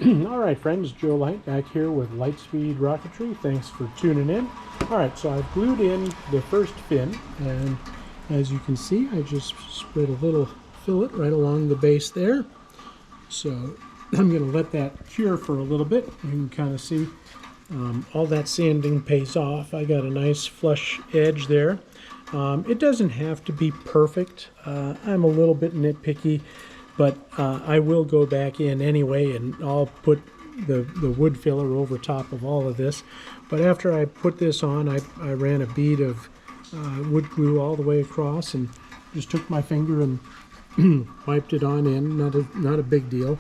All right, friends, Joe Light back here with Lightspeed Rocketry. Thanks for tuning in. All right, so I've glued in the first fin, and as you can see, I just spread a little fillet right along the base there. So I'm going to let that cure for a little bit. You can kind of see all that sanding pays off. I got a nice flush edge there. It doesn't have to be perfect. I'm a little bit nitpicky, but I will go back in anyway, and I'll put the wood filler over top of all of this. But after I put this on, I ran a bead of wood glue all the way across and just took my finger and wiped it on in. Not a big deal.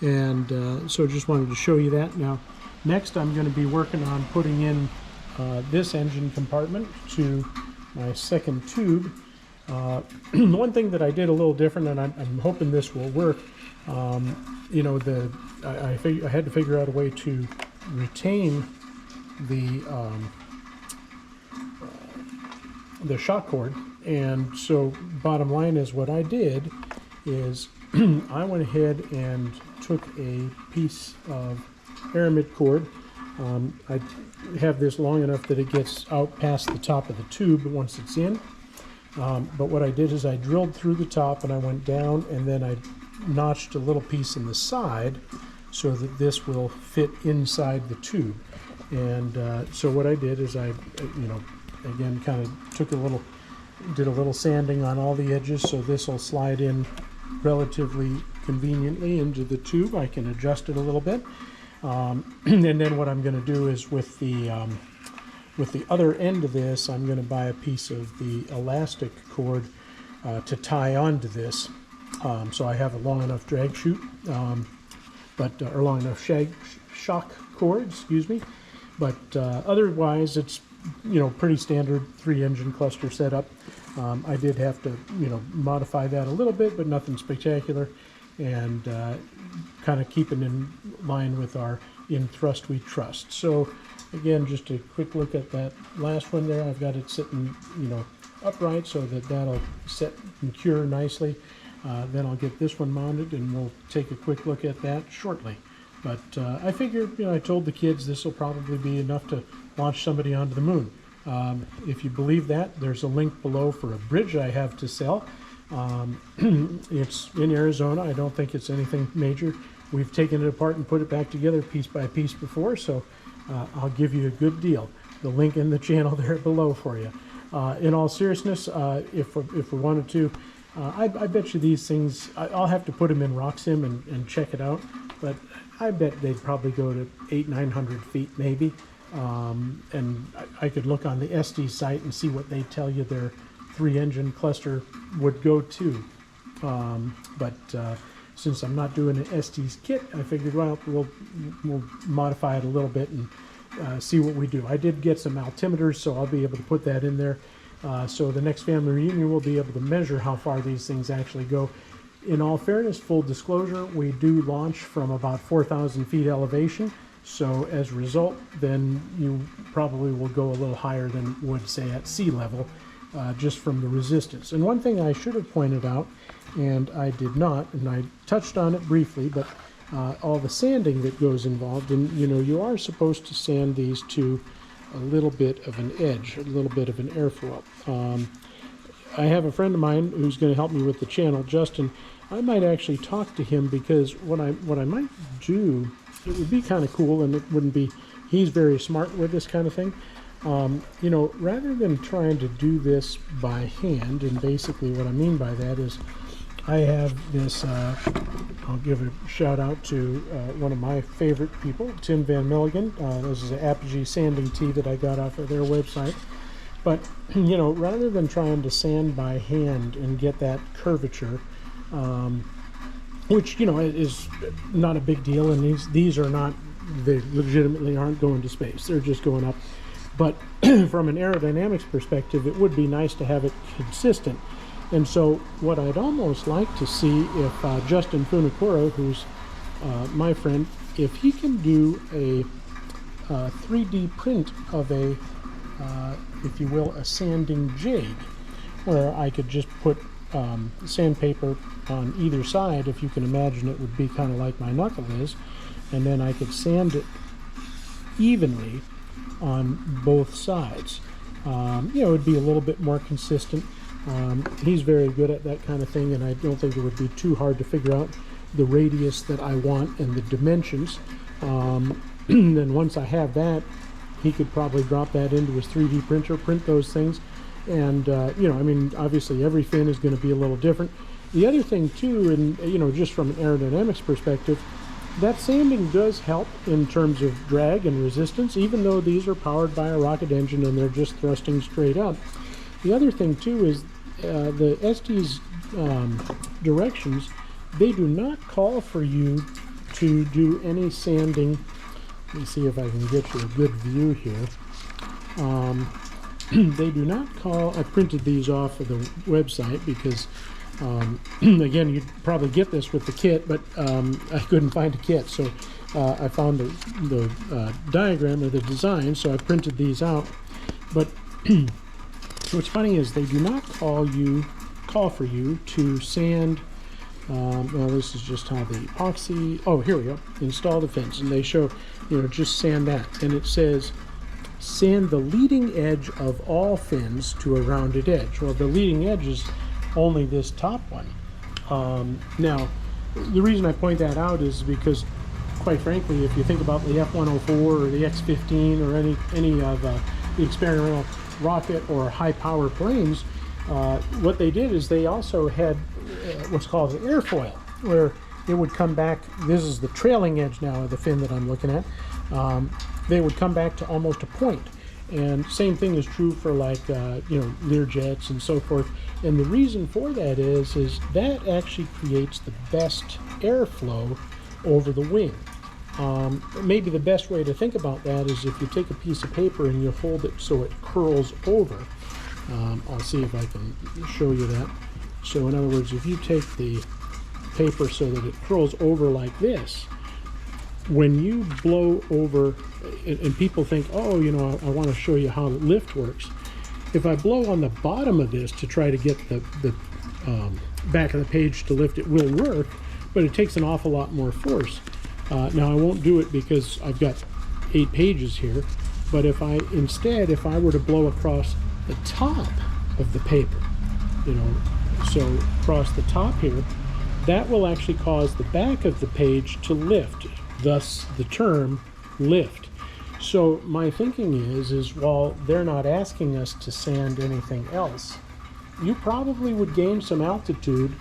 And so just wanted to show you that. Now, next I'm going to be working on putting in this engine compartment to my second tube. One thing that I did a little different, and I'm hoping this will work, you know, I had to figure out a way to retain the shock cord. And so bottom line is, what I did is I went ahead and took a piece of aramid cord. I have this long enough that it gets out past the top of the tube once it's in. But what I did is I drilled through the top and I went down, and then I notched a little piece in the side so that this will fit inside the tube. And so what I did is I, you know, again, kind of did a little sanding on all the edges, so this will slide in relatively conveniently into the tube. I can adjust it a little bit. And then what I'm going to do is with the other end of this, I'm going to buy a piece of the elastic cord to tie onto this. So I have a long enough drag chute, or long enough shock cord, excuse me. But otherwise, it's, you know, pretty standard 3-engine cluster setup. I did have to, you know, modify that a little bit, but nothing spectacular, and kind of keeping in line with our "in thrust we trust." So again, just a quick look at that last one there. I've got it sitting, you know, upright so that that'll set and cure nicely. Then I'll get this one mounted, and we'll take a quick look at that shortly. But I figured, you know, I told the kids this will probably be enough to launch somebody onto the moon. If you believe that, there's a link below for a bridge I have to sell. It's in Arizona. I don't think it's anything major. We've taken it apart and put it back together piece by piece before, so I'll give you a good deal. The link in the channel there below for you. In all seriousness, if we wanted to, I bet you these things, I'll have to put them in RockSim and check it out, but I bet they'd probably go to 800-900 feet maybe. And I could look on the SD site and see what they tell you their 3-engine cluster would go to. But since I'm not doing an Estes kit, I figured, well, we'll modify it a little bit and see what we do. I did get some altimeters, so I'll be able to put that in there. So the next family reunion, we'll be able to measure how far these things actually go. In all fairness, full disclosure, we do launch from about 4,000 feet elevation. So as a result, then you probably will go a little higher than would, say, at sea level, just from the resistance. And one thing I should have pointed out, and I did not, and I touched on it briefly, but all the sanding that goes involved, and you know, you are supposed to sand these to a little bit of an edge, a little bit of an airfoil. I have a friend of mine who's going to help me with the channel, Justin. I might actually talk to him, because what I might do, it would be kind of cool, and it wouldn't be, he's very smart with this kind of thing. You know, rather than trying to do this by hand, and basically what I mean by that is I have this, I'll give a shout out to one of my favorite people, Tim Van Milligan. This is an Apogee sanding tee that I got off of their website. But, you know, rather than trying to sand by hand and get that curvature, which, you know, is not a big deal, and these are not, they legitimately aren't going to space, they're just going up. But from an aerodynamics perspective, it would be nice to have it consistent. And so what I'd almost like to see, if Justin Funakura, who's my friend, if he can do a 3D print of a, if you will, a sanding jig, where I could just put sandpaper on either side. If you can imagine, it would be kind of like my knuckle is, and then I could sand it evenly on both sides. It would be a little bit more consistent. He's very good at that kind of thing, and I don't think it would be too hard to figure out the radius that I want and the dimensions. Then once I have that, he could probably drop that into his 3D printer, print those things, and obviously every fin is going to be a little different. The other thing too, and just from an aerodynamics perspective, that sanding does help in terms of drag and resistance, even though these are powered by a rocket engine and they're just thrusting straight up. The other thing too is the ST's directions, they do not call for you to do any sanding. Let me see if I can get you a good view here. They do not call, I printed these off of the website because again, you'd probably get this with the kit, but I couldn't find a kit, so I found the diagram or the design, so I printed these out. But what's funny is they do not call for you to sand. Well, this is just how the epoxy. Oh, here we go. Install the fins, and they show, just sand that, and it says sand the leading edge of all fins to a rounded edge. Well, the leading edge is only this top one. Now, the reason I point that out is because, quite frankly, if you think about the F-104 or the X-15 or any of the experimental rocket or high power planes, what they did is they also had what's called an airfoil, where it would come back. This is the trailing edge now of the fin that I'm looking at. They would come back to almost a point. And same thing is true for like Learjets and so forth. And the reason for that is that actually creates the best airflow over the wing. Maybe the best way to think about that is if you take a piece of paper and you hold it so it curls over. I'll see if I can show you that. So in other words, if you take the paper so that it curls over like this, when you blow over, and people think, oh, I want to show you how the lift works. If I blow on the bottom of this to try to get the back of the page to lift, it will work, but it takes an awful lot more force. Now I won't do it because I've got 8 pages here, but if I were to blow across the top of the paper, so across the top here, that will actually cause the back of the page to lift, thus the term lift. So my thinking is while they're not asking us to sand anything else, you probably would gain some altitude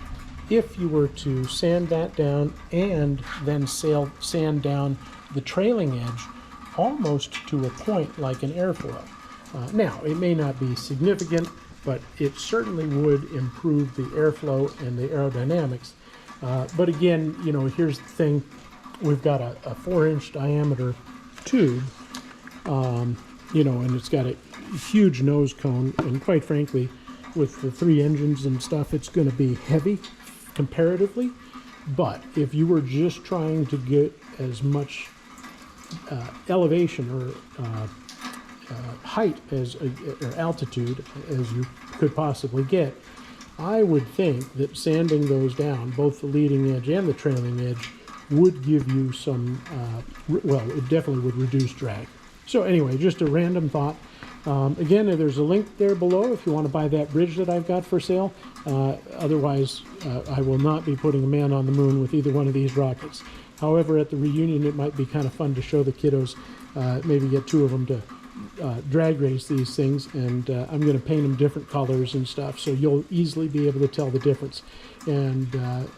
if you were to sand that down and then sand down the trailing edge almost to a point like an airfoil. Now, it may not be significant, but it certainly would improve the airflow and the aerodynamics. But again, here's the thing. We've got a 4-inch diameter tube, and it's got a huge nose cone, and quite frankly, with the 3 engines and stuff, it's going to be heavy comparatively. But if you were just trying to get as much elevation or height or altitude as you could possibly get, I would think that sanding those down, both the leading edge and the trailing edge, would give you some, it definitely would reduce drag. So anyway, just a random thought. Again, there's a link there below if you want to buy that bridge that I've got for sale. Otherwise, I will not be putting a man on the moon with either one of these rockets. However, at the reunion, it might be kind of fun to show the kiddos, maybe get 2 of them to drag race these things, and I'm going to paint them different colors and stuff, so you'll easily be able to tell the difference. And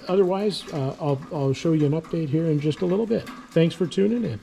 otherwise, I'll show you an update here in just a little bit. Thanks for tuning in.